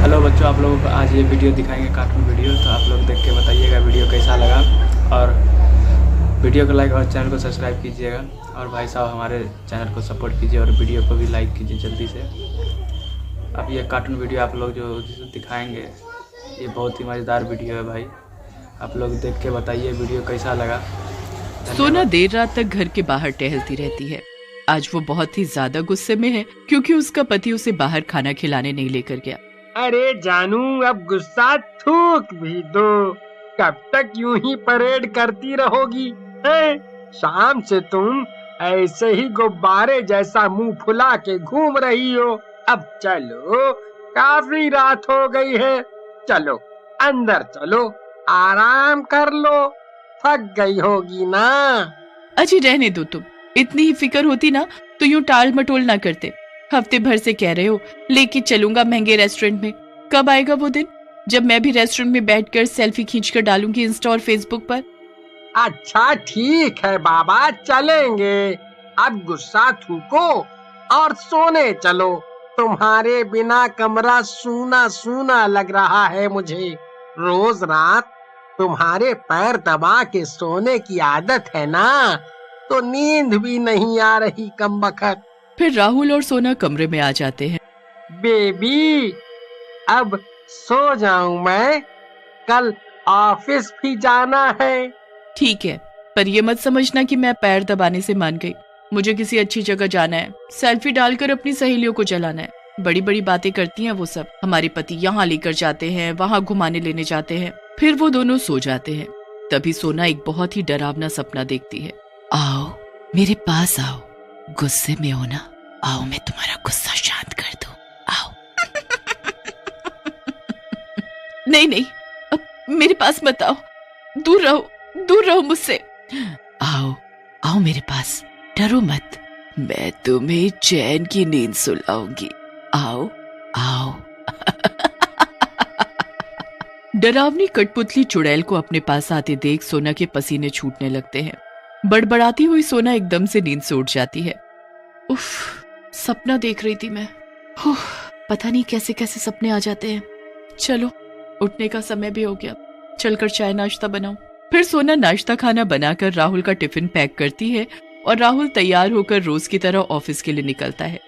Hello बच्चों, आप लोगों को आज ये वीडियो दिखाएंगे, कार्टून वीडियो। तो आप लोग देख के बताइएगा वीडियो कैसा लगा, और वीडियो को लाइक और चैनल को सब्सक्राइब कीजिएगा। और भाई साहब हमारे चैनल को सपोर्ट कीजिए और वीडियो को भी लाइक कीजिए जल्दी से। अब ये कार्टून वीडियो आप लोग जो दिखाएंगे ये बहुत ही मज़ेदार वीडियो है भाई। आप लोग देख के बताइए वीडियो कैसा लगा। सोना देर रात तक घर के बाहर टहलती रहती है। आज वो बहुत ही ज्यादा गुस्से में है क्योंकि उसका पति उसे बाहर खाना खिलाने नहीं लेकर गया। अरे जानू, अब गुस्सा थूक भी दो। कब तक यूं ही परेड करती रहोगी? शाम से तुम ऐसे ही गुब्बारे जैसा मुंह फुला के घूम रही हो। अब चलो, काफी रात हो गई है। चलो अंदर चलो, आराम कर लो, थक गई होगी ना। अजी रहने दो, तुम इतनी ही फिक्र होती ना तो यूं टाल मटोल ना करते। हफ्ते भर से कह रहे हो लेके चलूंगा महंगे रेस्टोरेंट में। कब आएगा वो दिन जब मैं भी रेस्टोरेंट में बैठकर सेल्फी खींचकर डालूंगी इंस्टा और फेसबुक पर? अच्छा ठीक है बाबा, चलेंगे। अब गुस्सा थूको और सोने चलो। तुम्हारे बिना कमरा सूना सूना लग रहा है मुझे। रोज रात तुम्हारे पैर दबा के सोने की आदत है ना, तो नींद भी नहीं आ रही कमबख्त। फिर राहुल और सोना कमरे में आ जाते हैं। बेबी, अब सो जाऊं मैं, कल ऑफिस भी जाना है। ठीक है, पर ये मत समझना कि मैं पैर दबाने से मान गई। मुझे किसी अच्छी जगह जाना है, सेल्फी डालकर अपनी सहेलियों को जलाना है। बड़ी बड़ी बातें करती हैं वो सब। हमारे पति यहाँ लेकर जाते हैं, वहाँ घुमाने लेने जाते हैं। फिर वो दोनों सो जाते हैं। तभी सोना एक बहुत ही डरावना सपना देखती है। आओ मेरे पास आओ, गुस्से में हो ना, आओ मैं तुम्हारा गुस्सा शांत कर दूं, आओ। नहीं नहीं, अब मेरे पास मत आओ, दूर रहो मुझसे। आओ आओ मेरे पास, डरो मत, मैं तुम्हें चैन की नींद सुलाऊंगी। आओ आओ। डरावनी कठपुतली चुड़ैल को अपने पास आते देख सोना के पसीने छूटने लगते हैं। बड़बड़ाती हुई सोना एकदम से नींद से उठ जाती है। उफ, सपना देख रही थी मैं। पता नहीं कैसे कैसे सपने आ जाते हैं। चलो उठने का समय भी हो गया, चलकर चाय नाश्ता बनाऊं। फिर सोना नाश्ता खाना बनाकर राहुल का टिफिन पैक करती है और राहुल तैयार होकर रोज की तरह ऑफिस के लिए निकलता है।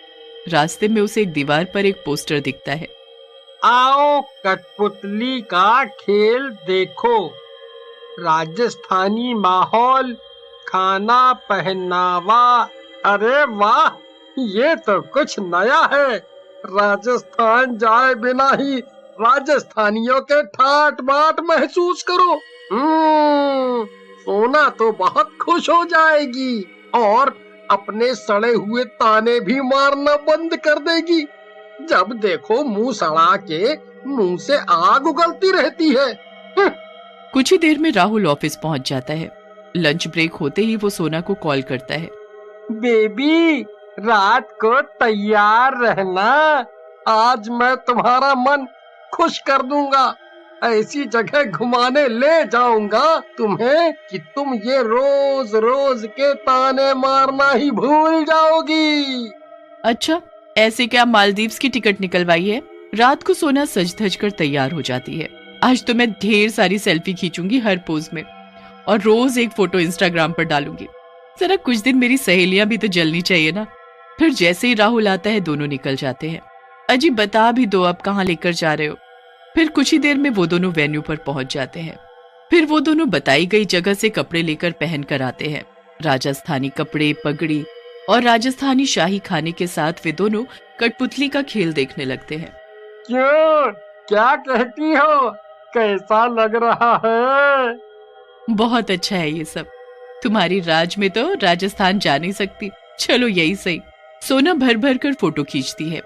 रास्ते में उसे एक दीवार पर एक पोस्टर दिखता है। आओ कठपुतली का खेल देखो, राजस्थानी माहौल, खाना पहनावा। अरे वाह, ये तो कुछ नया है। राजस्थान जाए बिना ही राजस्थानियों के ठाट बाट महसूस करो। सोना तो बहुत खुश हो जाएगी और अपने सड़े हुए ताने भी मारना बंद कर देगी। जब देखो मुंह सड़ा के मुंह से आग उगलती रहती है। कुछ ही देर में राहुल ऑफिस पहुंच जाता है। लंच ब्रेक होते ही वो सोना को कॉल करता है। बेबी, रात को तैयार रहना, आज मैं तुम्हारा मन खुश कर दूंगा। ऐसी जगह घुमाने ले जाऊंगा तुम्हें कि तुम ये रोज रोज के ताने मारना ही भूल जाओगी। अच्छा, ऐसे क्या मालदीव्स की टिकट निकलवाई है? रात को सोना सज धज कर तैयार हो जाती है। आज तो मैं ढेर सारी सेल्फी खींचूंगी हर पोज में और रोज एक फोटो इंस्टाग्राम पर डालूंगी। जरा कुछ दिन मेरी सहेलियां भी तो जलनी चाहिए ना। फिर जैसे ही राहुल आता है दोनों निकल जाते हैं। अजी बता भी दो अब कहाँ लेकर जा रहे हो? फिर कुछ ही देर में वो दोनों वेन्यू पर पहुंच जाते हैं। फिर वो दोनों बताई गई जगह से कपड़े लेकर पहन कर आते हैं। राजस्थानी कपड़े, पगड़ी और राजस्थानी शाही खाने के साथ वे दोनों कठपुतली का खेल देखने लगते हैं। क्यों, क्या कहती हो? कैसा लग रहा है? बहुत अच्छा है ये सब। तुम्हारी राज में तो राजस्थान जा नहीं सकती। चलो यही सही। सोना भर भर कर फोटो खींचती है।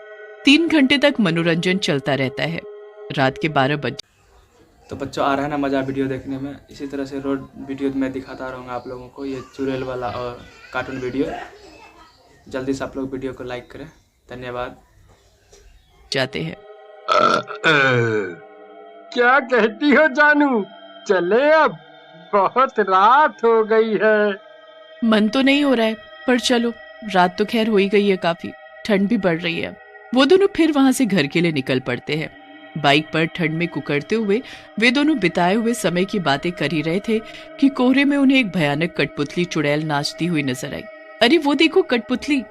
3 घंटे तक मनोरंजन चलता रहता है। रात के 12 बजे। तो बच्चों, आ रहा है ना मज़ा वीडियो देखने में। इसी तरह से रोज वीडियो में दिखाता रहूँगा आप लोगों को, ये चुड़ैल वाला और कार्टून वीडियो। जल्दी से आप लोग वीडियो को लाइक करें। धन्यवाद। जाते हैं। क्या कहती हो जानू? चले अब, बहुत रात हो गई है। मन तो नहीं हो रहा है, पर चलो, रात तो खैर हो ही गई है काफी। ठंड भी बढ़ रही है। वो दोनों फिर वहां से घर के लिए निकल पड़ते हैं। बाइक पर ठंड में कुकड़ते हुए वे दोनों बिताए हुए समय की बातें कर ही रहे थे कि कोहरे में उन्हें एक भयानक कठपुतली चुड़ैल नाचती हुई नजर आई। अरे वो देखो कठपुतली।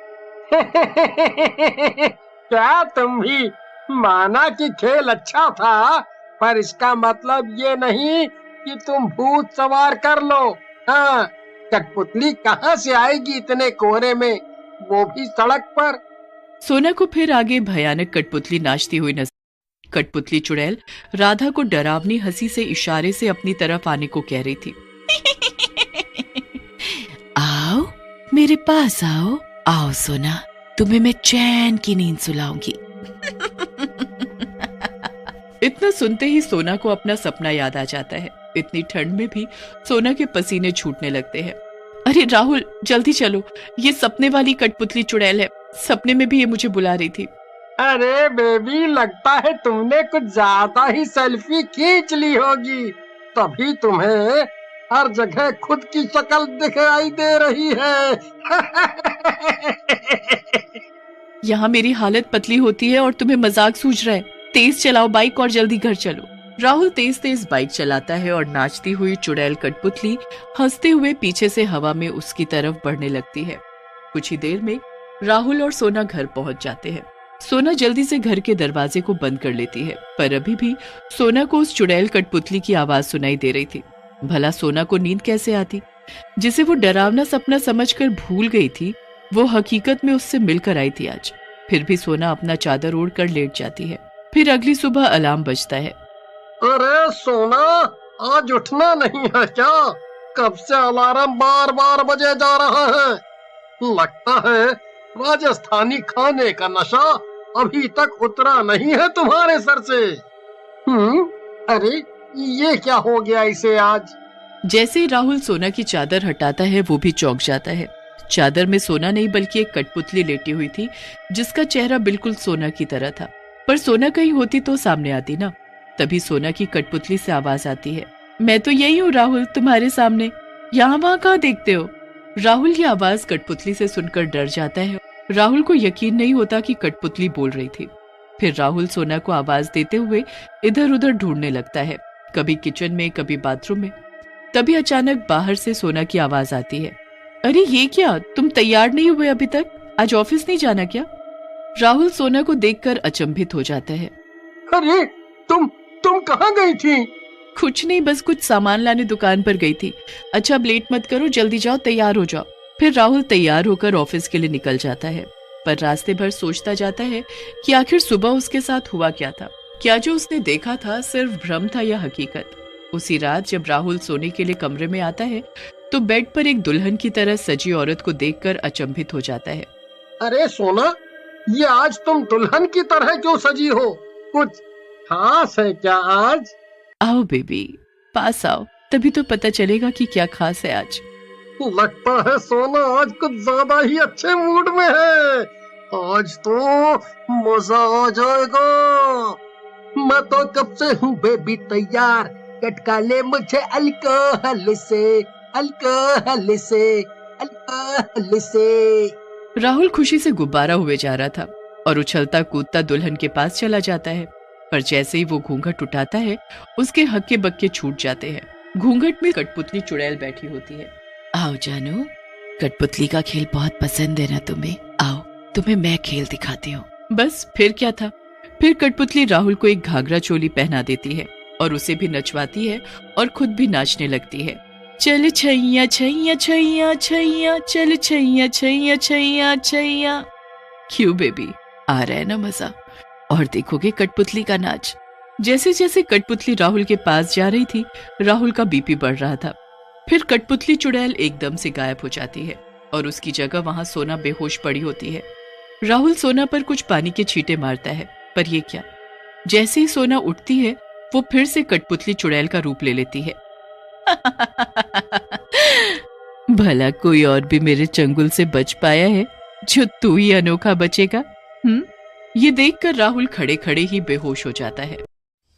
क्या तुम भी माना कि खेल अच्छा था, पर इसका मतलब ये नहीं कि तुम भूत सवार कर लो। हाँ, कठपुतली कहाँ से आएगी इतने कोहरे में, वो भी सड़क पर। सोना को फिर आगे भयानक कठपुतली नाचती हुई नजर। कठपुतली चुड़ैल राधा को डरावनी हंसी से इशारे से अपनी तरफ आने को कह रही थी। आओ मेरे पास आओ, आओ सोना, तुम्हें मैं चैन की नींद सुलाऊंगी। इतना सुनते ही सोना को अपना सपना याद आ जाता है। इतनी ठंड में भी सोना के पसीने छूटने लगते हैं। अरे राहुल जल्दी चलो, ये सपने वाली कठपुतली चुड़ैल है, सपने में भी ये मुझे बुला रही थी। अरे बेबी, लगता है तुमने कुछ ज्यादा ही सेल्फी खींच ली होगी, तभी तुम्हें हर जगह खुद की शक्ल दिखाई दे रही है। यहाँ मेरी हालत पतली होती है और तुम्हें मजाक सूझ रहा है। तेज चलाओ बाइक और जल्दी घर चलो। राहुल तेज तेज बाइक चलाता है और नाचती हुई चुड़ैल कठपुतली हंसते हुए पीछे से हवा में उसकी तरफ बढ़ने लगती है। कुछ ही देर में राहुल और सोना घर पहुंच जाते हैं। सोना जल्दी से घर के दरवाजे को बंद कर लेती है, पर अभी भी सोना को उस चुड़ैल कठपुतली की आवाज सुनाई दे रही थी। भला सोना को नींद कैसे आती? जिसे वो डरावना सपना समझकर भूल गई थी, वो हकीकत में उससे मिलकर आई थी आज। फिर भी सोना अपना चादर ओढ़ कर लेट जाती है। फिर अगली सुबह अलार्म बजता है। अरे सोना, आज उठना नहीं है क्या? कब से अलार्म बार बार बजे जा रहा है। लगता है राजस्थानी खाने का नशा अभी तक उतरा नहीं है तुम्हारे सर से। अरे ये क्या हो गया इसे आज? जैसे ही राहुल सोना की चादर हटाता है, वो भी चौंक जाता है। चादर में सोना नहीं बल्कि एक कठपुतली लेटी हुई थी, जिसका चेहरा बिल्कुल सोना की तरह था। पर सोना कहीं होती तो सामने आती ना। तभी सोना की कठपुतली से आवाज आती है, मैं तो यही हूँ राहुल, तुम्हारे सामने। यहाँ वहाँ कहाँ देखते हो? राहुल की आवाज कठपुतली से सुनकर डर जाता है। राहुल को यकीन नहीं होता कि कठपुतली बोल रही थी। फिर राहुल सोना को आवाज देते हुए इधर उधर ढूंढने लगता है, कभी किचन में, कभी बाथरूम में। तभी अचानक बाहर से सोना की आवाज आती है, अरे ये क्या, तुम तैयार नहीं हुए अभी तक? आज ऑफिस नहीं जाना क्या? राहुल सोना को देखकर अचंभित हो जाता है। अरे तुम कहाँ गई थी? कुछ नहीं, बस कुछ सामान लाने दुकान पर गई थी। अच्छा अब लेट मत करो, जल्दी जाओ, तैयार हो जाओ। फिर राहुल तैयार होकर ऑफिस के लिए निकल जाता है, पर रास्ते भर सोचता जाता है कि आखिर सुबह उसके साथ हुआ क्या था। क्या जो उसने देखा था सिर्फ भ्रम था या हकीकत? उसी रात जब राहुल सोने के लिए कमरे में आता है, तो बेड पर एक दुल्हन की तरह सजी औरत को देखकर अचंभित हो जाता है। अरे सोना, ये आज तुम दुल्हन की तरह क्यों सजी हो? कुछ खास है क्या आज? आओ बेबी, पास आओ, तभी तो पता चलेगा कि क्या खास है आज। लगता है सोना आज कुछ ज्यादा ही अच्छे मूड में है। आज तो मजा आ जाएगा। मैं तो कब से हूँ बेबी तैयार, कटका ले मुझे अल्कोहल से, अल्कोहल से, अल्कोहल से। राहुल खुशी से गुब्बारा हुए जा रहा था और उछलता कूदता दुल्हन के पास चला जाता है, पर जैसे ही वो घूंघट उठाता है, उसके हक्के बक्के छूट जाते हैं। घूंघट में कठपुतली चुड़ैल बैठी होती है। आओ जानू, कठपुतली का खेल बहुत पसंद है ना तुम्हें? आओ, तुम्हें मैं खेल दिखाती हूँ। बस फिर क्या था? फिर कठपुतली राहुल को एक घाघरा चोली पहना देती है और उसे भी नचवाती है और खुद भी नाचने लगती है। चल छैया छैया छैया छैया, चल छैया छैया छैया छैया। क्यों बेबी, आ रहा है ना मजा? और देखोगे कठपुतली का नाच। जैसे जैसे कठपुतली राहुल के पास जा रही थी, राहुल का बीपी बढ़ रहा था। फिर कठपुतली चुड़ैल एकदम से गायब हो जाती है और उसकी जगह वहां सोना बेहोश पड़ी होती है। राहुल सोना पर कुछ पानी के छींटे मारता है, पर ये क्या? जैसे ही सोना उठती है, वो फिर से कठपुतली चुड़ैल का रूप ले लेती है। भला कोई और भी मेरे चंगुल से बच पाया है जो तू ही अनोखा बचेगा? ये देखकर राहुल खड़े खड़े ही बेहोश हो जाता है।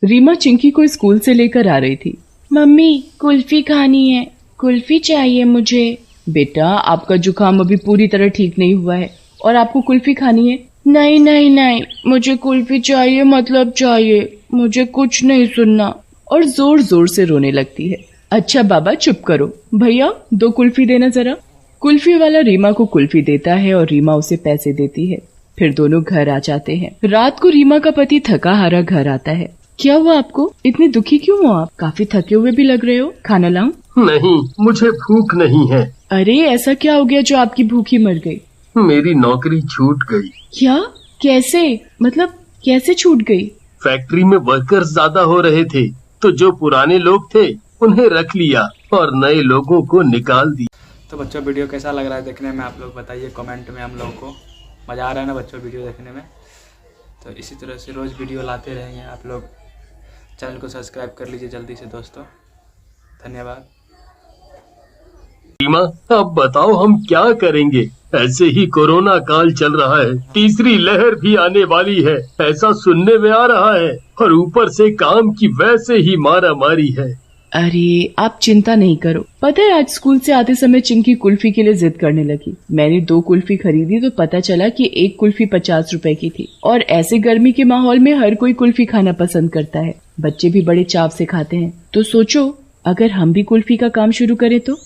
रीमा चिंकी को स्कूल से लेकर आ रही थी। मम्मी, कुल्फी खानी है, कुल्फी चाहिए मुझे। बेटा, आपका जुकाम अभी पूरी तरह ठीक नहीं हुआ है और आपको कुल्फी खानी है? नहीं नहीं नहीं, मुझे कुल्फी चाहिए, मतलब चाहिए। मुझे कुछ नहीं सुनना। और जोर जोर से रोने लगती है। अच्छा बाबा चुप करो, भैया 2 कुल्फी देना जरा। कुल्फी वाला रीमा को कुल्फी देता है और रीमा उसे पैसे देती है। फिर दोनों घर आ जाते हैं। रात को रीमा का पति थका हारा घर आता है। क्या हुआ आपको, इतने दुखी क्यों हो आप? काफी थके हुए भी लग रहे हो, खाना लाऊं? नहीं, मुझे भूख नहीं है। अरे ऐसा क्या हो गया जो आपकी भूखी मर गई? मेरी नौकरी छूट गई। क्या, कैसे, मतलब कैसे छूट गई? फैक्ट्री में वर्कर्स ज्यादा हो रहे थे तो जो पुराने लोग थे उन्हें रख लिया और नए लोगों को निकाल दिया। तो बच्चों वीडियो कैसा लग रहा है देखने में, आप लोग बताइए कमेंट में। हम लोगों को मज़ा आ रहा है ना बच्चों वीडियो देखने में? तो इसी तरह से रोज़ वीडियो लाते रहेंगे। आप लोग चैनल को सब्सक्राइब कर लीजिए जल्दी से दोस्तों। धन्यवाद। रीमा, अब बताओ हम क्या करेंगे? ऐसे ही कोरोना काल चल रहा है, तीसरी लहर भी आने वाली है ऐसा सुनने में आ रहा है, और ऊपर से काम की वैसे ही मारा मारी है। अरे आप चिंता नहीं करो। पता है आज स्कूल से आते समय चिंकी कुल्फी के लिए जिद करने लगी। मैंने 2 कुल्फी खरीदी तो पता चला कि 1 कुल्फी 50 रुपए की थी। और ऐसे गर्मी के माहौल में हर कोई कुल्फी खाना पसंद करता है, बच्चे भी बड़े चाव से खाते हैं। तो सोचो अगर हम भी कुल्फी का काम शुरू करें तो?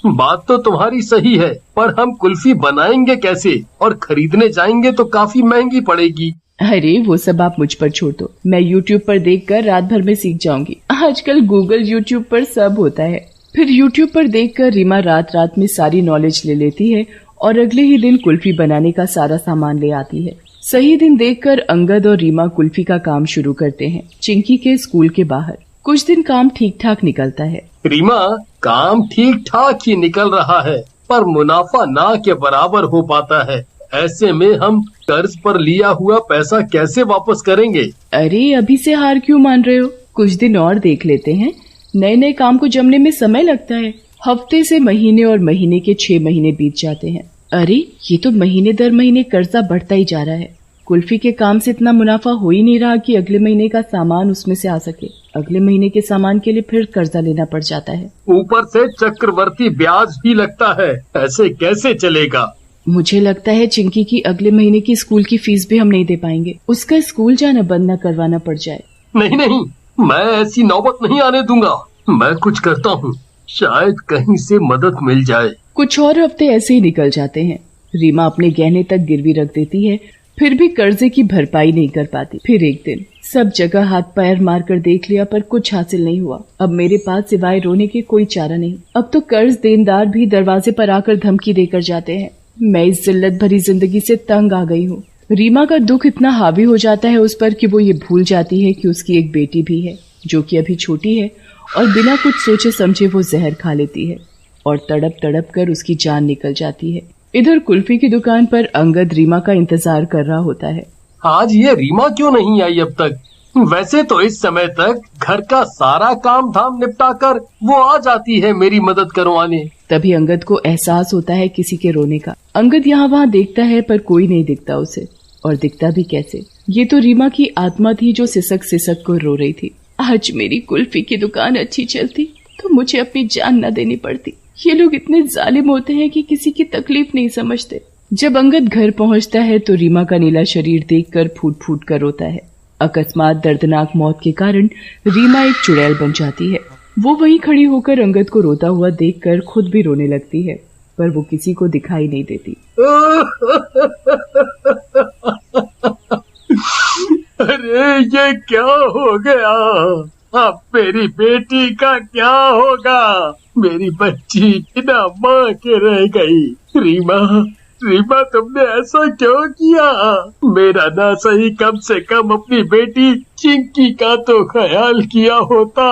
बात तो तुम्हारी सही है, पर हम कुल्फी बनाएंगे कैसे? और खरीदने जाएंगे तो काफी महंगी पड़ेगी। अरे वो सब आप मुझ पर छोड़ दो, मैं YouTube पर देखकर रात भर में सीख जाऊंगी। आजकल गूगल YouTube पर सब होता है। फिर YouTube पर देखकर रीमा रात रात में सारी नॉलेज ले लेती है और अगले ही दिन कुल्फी बनाने का सारा सामान ले आती है। सही दिन देखकर अंगद और रीमा कुल्फी का काम शुरू करते हैं चिंकी के स्कूल के बाहर। कुछ दिन काम ठीक ठाक निकलता है। रीमा, काम ठीक ठाक ही निकल रहा है, पर मुनाफा ना के बराबर हो पाता है। ऐसे में हम कर्ज पर लिया हुआ पैसा कैसे वापस करेंगे? अरे अभी से हार क्यों मान रहे हो? कुछ दिन और देख लेते हैं। नए नए काम को जमने में समय लगता है। हफ्ते से महीने और महीने के 6 महीने बीत जाते हैं। अरे ये तो महीने दर महीने कर्जा बढ़ता ही जा रहा है। कुल्फी के काम से इतना मुनाफा हो ही नहीं रहा कि अगले महीने का सामान उसमें से आ सके। अगले महीने के सामान के लिए फिर कर्जा लेना पड़ जाता है। ऊपर से चक्रवर्ती ब्याज भी लगता है, ऐसे कैसे चलेगा? मुझे लगता है चिंकी की अगले महीने की स्कूल की फीस भी हम नहीं दे पाएंगे। उसका स्कूल जाना बंद न करवाना पड़ जाए। नहीं नहीं, मैं ऐसी नौबत नहीं आने दूंगा। मैं कुछ करता हूँ, शायद कहीं से मदद मिल जाए। कुछ और हफ्ते ऐसे ही निकल जाते हैं। रीमा अपने गहने तक गिरवी रख देती है, फिर भी कर्जे की भरपाई नहीं कर पाती। फिर एक दिन सब जगह हाथ पैर मारकर देख लिया पर कुछ हासिल नहीं हुआ। अब मेरे पास सिवाय रोने के कोई चारा नहीं। अब तो कर्ज देनदार भी दरवाजे पर आकर धमकी देकर जाते हैं। मैं इस जिल्लत भरी जिंदगी से तंग आ गई हूँ। रीमा का दुख इतना हावी हो जाता है उस पर कि वो ये भूल जाती है कि उसकी एक बेटी भी है जो कि अभी छोटी है, और बिना कुछ सोचे समझे वो जहर खा लेती है और तड़प तड़प कर उसकी जान निकल जाती है। इधर कुल्फी की दुकान पर अंगद रीमा का इंतजार कर रहा होता है। आज ये रीमा क्यों नहीं आई अब तक? वैसे तो इस समय तक घर का सारा काम धाम निपटा कर वो आ जाती है मेरी मदद करवाने। तभी अंगद को एहसास होता है किसी के रोने का। अंगद यहाँ वहाँ देखता है पर कोई नहीं दिखता उसे, और दिखता भी कैसे? ये तो रीमा की आत्मा थी जो सिसक सिसक कर रो रही थी। आज मेरी कुल्फी की दुकान अच्छी चलती तो मुझे अपनी जान न देनी पड़ती। ये लोग इतने जालिम होते हैं कि किसी की तकलीफ नहीं समझते। जब अंगद घर पहुँचता है तो रीमा का नीला शरीर देखकर फूट फूट कर रोता है। अकस्मात दर्दनाक मौत के कारण रीमा एक चुड़ैल बन जाती है। वो वहीं खड़ी होकर अंगद को रोता हुआ देखकर खुद भी रोने लगती है, पर वो किसी को दिखाई नहीं देती। अरे ये क्या हो गया? अब मेरी बेटी का क्या होगा? मेरी बच्ची बिना माँ के रह गई। रीमा तुमने ऐसा क्यों किया? मेरा ना सही कम से कम अपनी बेटी चिंकी का तो ख्याल किया होता।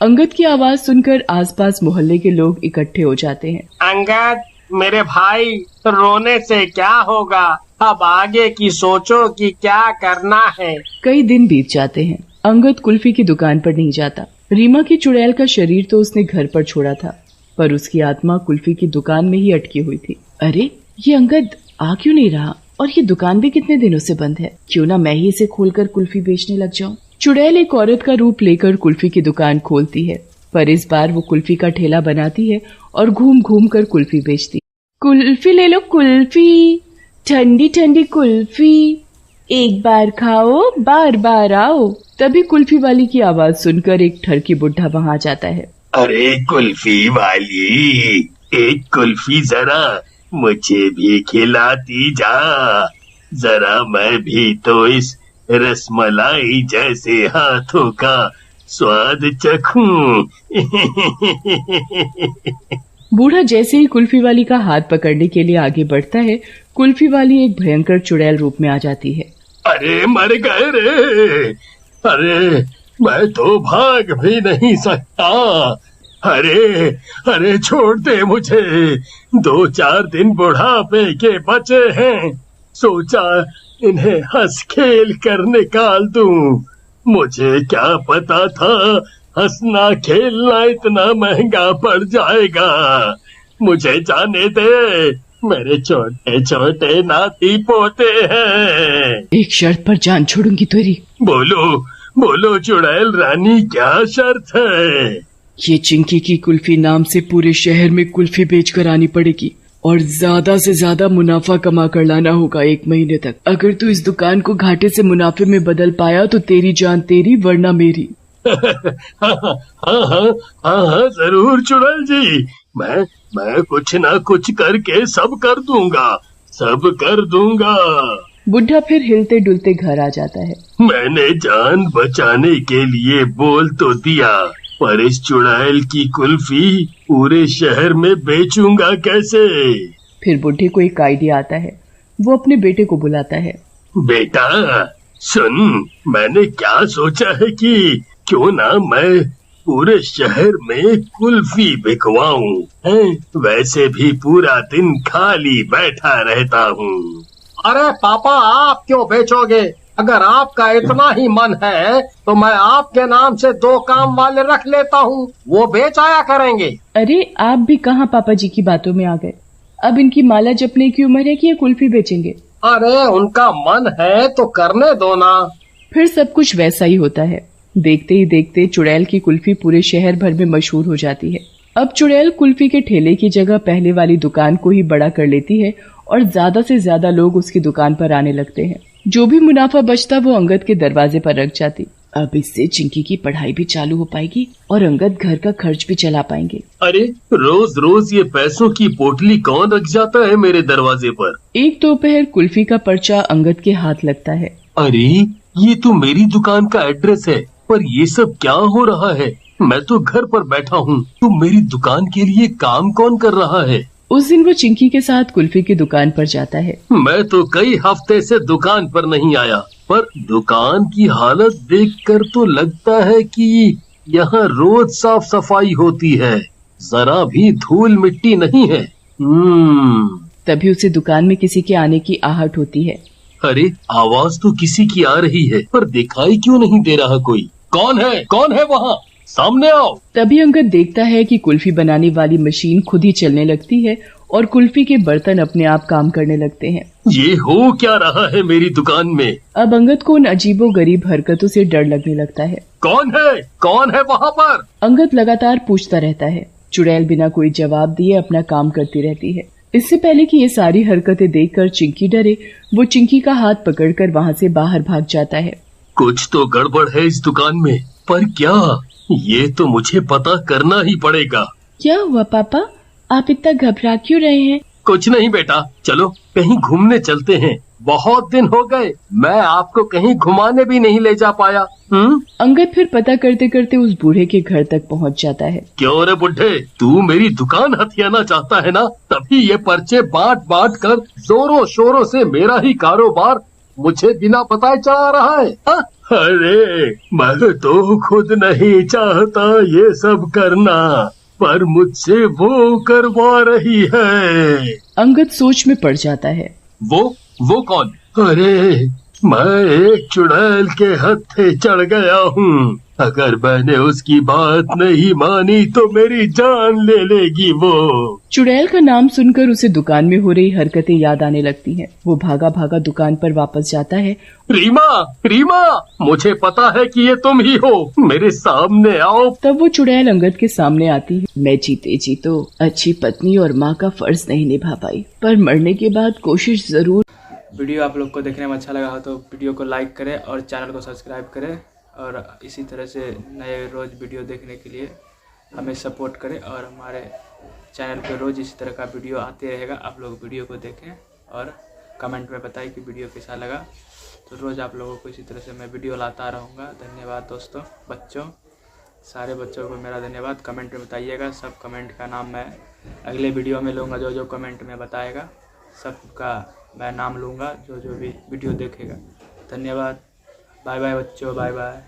अंगद की आवाज सुनकर आसपास मोहल्ले के लोग इकट्ठे हो जाते हैं। अंगद मेरे भाई, रोने से क्या होगा? अब आगे की सोचो कि क्या करना है। कई दिन बीत जाते हैं। अंगद कुल्फी की दुकान पर नहीं जाता। रीमा की चुड़ैल का शरीर तो उसने घर पर छोड़ा था, पर उसकी आत्मा कुल्फी की दुकान में ही अटकी हुई थी। अरे ये अंगद आ क्यों नहीं रहा? और ये दुकान भी कितने दिनों से बंद है। क्यों ना मैं ही इसे खोलकर कुल्फी बेचने लग जाऊं। चुड़ैल एक औरत का रूप लेकर कुल्फी की दुकान खोलती है, पर इस बार वो कुल्फी का ठेला बनाती है और घूम घूम कर कुल्फी बेचती। कुल्फी ले लो कुल्फी, ठंडी ठंडी कुल्फी, एक बार खाओ बार बार आओ। तभी कुल्फी वाली की आवाज सुनकर एक ठरकी बुढ़ा वहां आ जाता है। अरे कुल्फी वाली, एक कुल्फी जरा मुझे भी खिलाती जा, जरा मैं भी तो इस रसमलाई जैसे हाथों का स्वाद चखूं। बूढ़ा जैसे ही कुल्फी वाली का हाथ पकड़ने के लिए आगे बढ़ता है, कुल्फी वाली एक भयंकर चुड़ैल रूप में आ जाती है। अरे मर गए रे, अरे मैं तो भाग भी नहीं सकता। अरे अरे छोड़ दे मुझे, 2-4 दिन बुढ़ापे के बचे हैं, सोचा इन्हें हंस खेल कर निकाल दूं। मुझे क्या पता था हंसना खेलना इतना महंगा पड़ जाएगा। मुझे जाने दे, मेरे छोटे छोटे नाती पोते हैं। एक शर्त पर जान छोड़ूंगी तेरी। बोलो बोलो चुड़ैल रानी, क्या शर्त है? ये चिंकी की कुल्फी नाम से पूरे शहर में कुल्फी बेचकर आनी पड़ेगी और ज्यादा से ज्यादा मुनाफा कमा कर लाना होगा 1 महीने तक। अगर तू इस दुकान को घाटे से मुनाफे में बदल पाया तो तेरी जान तेरी वरना मेरी। हाँ, जरूर चुड़ैल जी, मैं कुछ ना कुछ करके सब कर दूंगा। बुढ़ा फिर हिलते डुलते घर आ जाता है। मैंने जान बचाने के लिए बोल तो दिया, पर इस चुड़ैल की कुल्फी पूरे शहर में बेचूंगा कैसे? फिर बुढ़े को एक आइडिया आता है। वो अपने बेटे को बुलाता है। बेटा सुन, मैंने क्या सोचा है कि क्यों ना मैं पूरे शहर में कुल्फी बिकवाऊं। वैसे भी पूरा दिन खाली बैठा रहता हूँ। अरे पापा, आप क्यों बेचोगे? अगर आपका इतना ही मन है तो मैं आपके नाम से 2 काम वाले रख लेता हूँ, वो बेच आया करेंगे। अरे आप भी कहाँ पापा जी की बातों में आ गए। अब इनकी माला जपने की उम्र है कि ये कुल्फी बेचेंगे। अरे उनका मन है तो करने दो ना। फिर सब कुछ वैसा ही होता है। देखते ही देखते चुड़ैल की कुल्फी पूरे शहर भर में मशहूर हो जाती है। अब चुड़ैल कुल्फी के ठेले की जगह पहले वाली दुकान को ही बड़ा कर लेती है और ज्यादा से ज्यादा लोग उसकी दुकान पर आने लगते हैं। जो भी मुनाफा बचता वो अंगद के दरवाजे पर रख जाती। अब इससे चिंकी की पढ़ाई भी चालू हो पाएगी और अंगद घर का खर्च भी चला पाएंगे। अरे रोज रोज ये पैसों की पोटली कौन रख जाता है मेरे दरवाजे पर? एक दोपहर कुल्फी का पर्चा अंगद के हाथ लगता है। अरे ये तो मेरी दुकान का एड्रेस है, पर ये सब क्या हो रहा है? मैं तो घर पर बैठा हूँ, तो मेरी दुकान के लिए काम कौन कर रहा है? उस दिन वो चिंकी के साथ कुल्फी की दुकान पर जाता है। मैं तो कई हफ्ते से दुकान पर नहीं आया, पर दुकान की हालत देखकर तो लगता है कि यहाँ रोज साफ सफाई होती है, जरा भी धूल मिट्टी नहीं है। तभी उसे दुकान में किसी के आने की आहट होती है। अरे आवाज तो किसी की आ रही है, पर दिखाई क्यों नहीं दे रहा कोई? कौन है वहाँ? सामने आओ। तभी अंगद देखता है कि कुल्फी बनाने वाली मशीन खुद ही चलने लगती है और कुल्फी के बर्तन अपने आप काम करने लगते हैं। ये हो क्या रहा है मेरी दुकान में? अब अंगद को उन अजीबो गरीब हरकतों से डर लगने लगता है। कौन है वहाँ पर? अंगद लगातार पूछता रहता है। चुड़ैल बिना कोई जवाब दिए अपना काम करती रहती है। इससे पहले कि ये सारी हरकतें देखकर चिंकी डरे, वो चिंकी का हाथ पकड़कर वहाँ से बाहर भाग जाता है। कुछ तो गड़बड़ है इस दुकान में, पर क्या? ये तो मुझे पता करना ही पड़ेगा। क्या हुआ पापा, आप इतना घबरा क्यों रहे हैं? कुछ नहीं बेटा, चलो कहीं घूमने चलते हैं। बहुत दिन हो गए, मैं आपको कहीं घुमाने भी नहीं ले जा पाया। अंगद फिर पता करते करते उस बूढ़े के घर तक पहुंच जाता है। क्यों रे बुढ़े, तू मेरी दुकान हथियाना चाहता है ना? तभी ये पर्चे बांट कर जोरों शोरों से मेरा ही कारोबार मुझे बिना बताए चला रहा है। अरे मैं तो खुद नहीं चाहता ये सब करना, पर मुझसे वो करवा रही है। अंगद सोच में पड़ जाता है। वो कौन? अरे मैं एक चुड़ैल के हत्थे चढ़ गया हूँ। अगर मैंने उसकी बात नहीं मानी तो मेरी जान ले लेगी वो। चुड़ैल का नाम सुनकर उसे दुकान में हो रही हरकतें याद आने लगती हैं। वो भागा भागा दुकान पर वापस जाता है। रीमा, मुझे पता है कि ये तुम ही हो, मेरे सामने आओ। तब वो चुड़ैल अंगद के सामने आती है। मैं जीते जी तो अच्छी पत्नी और माँ का फर्ज नहीं निभा पाई, पर मरने के बाद कोशिश जरूर। वीडियो आप लोग को देखने में अच्छा लगा हो तो वीडियो को लाइक करें और चैनल को सब्सक्राइब करें, और इसी तरह से नए रोज़ वीडियो देखने के लिए हमें सपोर्ट करें, और हमारे चैनल पे रोज़ इसी तरह का वीडियो आते रहेगा। आप लोग वीडियो को देखें और कमेंट में बताएं कि वीडियो कैसा लगा। तो रोज़ आप लोगों को इसी तरह से मैं वीडियो लाता रहूँगा। धन्यवाद दोस्तों, बच्चों, सारे बच्चों को मेरा धन्यवाद। कमेंट में बताइएगा, सब कमेंट का नाम मैं अगले वीडियो में लूँगा। जो जो कमेंट में बताएगा सबका मैं नाम लूँगा, जो जो भी वीडियो देखेगा। धन्यवाद, बाय बाय बच्चों, बाय बाय।